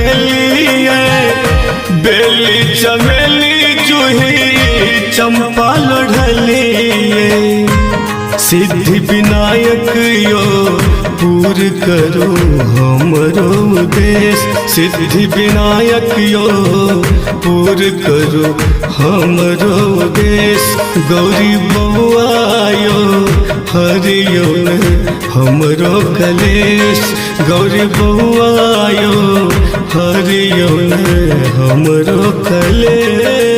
चमेलिए, बेली चमेली जूही चंपा लोढ़लिए। सिद्धि विनायक यो पूर करो हमरो उद्देश, सिद्धि विनायक यो पूर करो हमरो उद्देश। गौरी बउआ यो हरियो हमरो कलेश, गौरी बउआ यो हरियो हमरो कलेश।